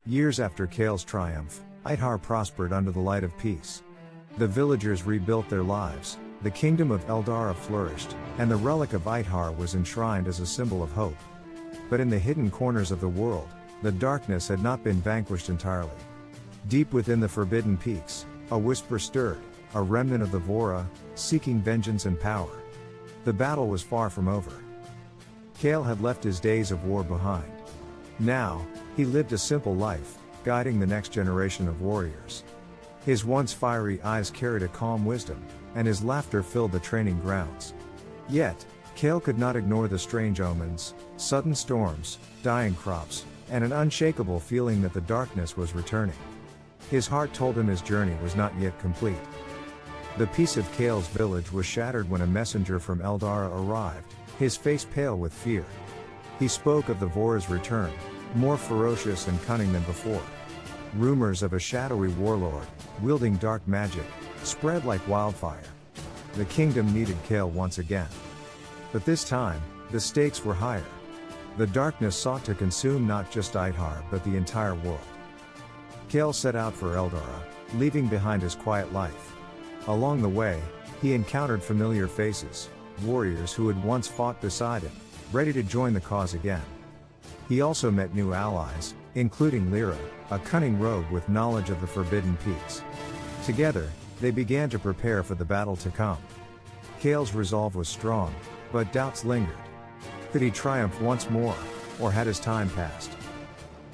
Years after Kael's triumph, Ithar prospered under the light of peace. The villagers rebuilt their lives, the kingdom of Eldara flourished, and the relic of Ithar was enshrined as a symbol of hope. But in the hidden corners of the world, the darkness had not been vanquished entirely. Deep within the forbidden peaks, a whisper stirred, a remnant of the Vora, seeking vengeance and power. The battle was far from over. Kael had left his days of war behind. Now, he lived a simple life, guiding the next generation of warriors. His once fiery eyes carried a calm wisdom, and his laughter filled the training grounds. Yet, Kael could not ignore the strange omens, sudden storms, dying crops, and an unshakable feeling that the darkness was returning. His heart told him his journey was not yet complete. The peace of Kael's village was shattered when a messenger from Eldara arrived, his face pale with fear. He spoke of the Vora's return, more ferocious and cunning than before. Rumors of a shadowy warlord, wielding dark magic, spread like wildfire. The kingdom needed Kael once again. But this time, the stakes were higher. The darkness sought to consume not just Ithar but the entire world. Kael set out for Eldara, leaving behind his quiet life. Along the way, he encountered familiar faces, warriors who had once fought beside him, ready to join the cause again. He also met new allies, including Lyra, a cunning rogue with knowledge of the Forbidden Peaks. Together, they began to prepare for the battle to come. Kael's resolve was strong, but doubts lingered. Could he triumph once more, or had his time passed?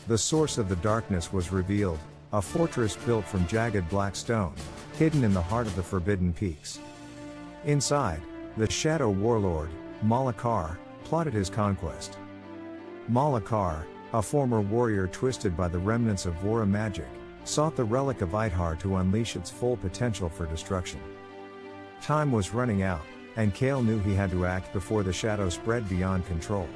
The source of the darkness was revealed, a fortress built from jagged black stone, hidden in the heart of the Forbidden Peaks. Inside, the Shadow Warlord, Malakar, plotted his conquest. Malakar, a former warrior twisted by the remnants of Vora magic, sought the relic of Ithar to unleash its full potential for destruction. Time was running out, and Kael knew he had to act before the shadow spread beyond control.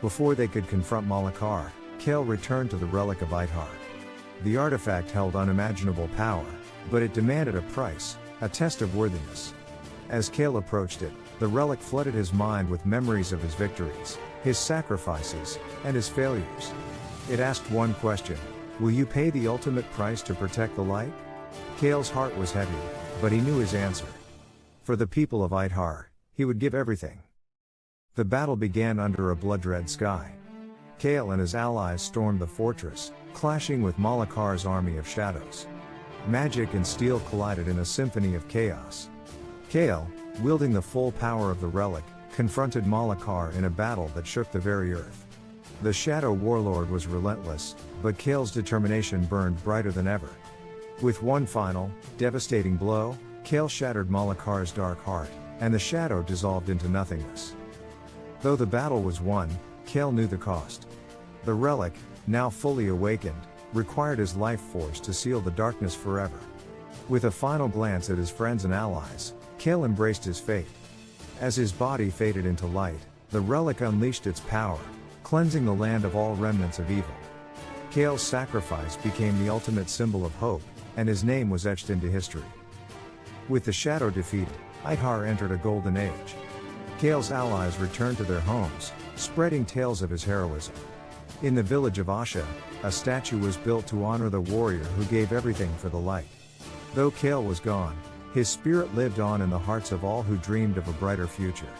Before they could confront Malakar, Kael returned to the relic of Ithar. The artifact held unimaginable power, but it demanded a price, a test of worthiness. As Kael approached it, the relic flooded his mind with memories of his victories, his sacrifices, and his failures. It asked one question: will you pay the ultimate price to protect the light? Kael's heart was heavy, but he knew his answer. For the people of Ithar, he would give everything. The battle began under a blood-red sky. Kael and his allies stormed the fortress, clashing with Malakar's army of shadows. Magic and steel collided in a symphony of chaos. Kael, wielding the full power of the relic, confronted Malakar in a battle that shook the very earth. The Shadow Warlord was relentless, but Kael's determination burned brighter than ever. With one final, devastating blow, Kael shattered Malakar's dark heart, and the shadow dissolved into nothingness. Though the battle was won, Kael knew the cost. The relic, now fully awakened, required his life force to seal the darkness forever. With a final glance at his friends and allies, Kael embraced his fate. As his body faded into light, the relic unleashed its power, cleansing the land of all remnants of evil. Kael's sacrifice became the ultimate symbol of hope, and his name was etched into history. With the shadow defeated, Ithar entered a golden age. Kael's allies returned to their homes, spreading tales of his heroism. In the village of Asha, a statue was built to honor the warrior who gave everything for the light. Though Kael was gone, his spirit lived on in the hearts of all who dreamed of a brighter future.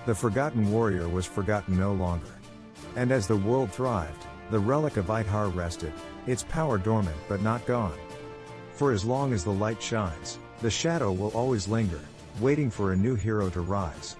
The forgotten warrior was forgotten no longer. And as the world thrived, the relic of Ithar rested, its power dormant but not gone. For as long as the light shines, the shadow will always linger, waiting for a new hero to rise.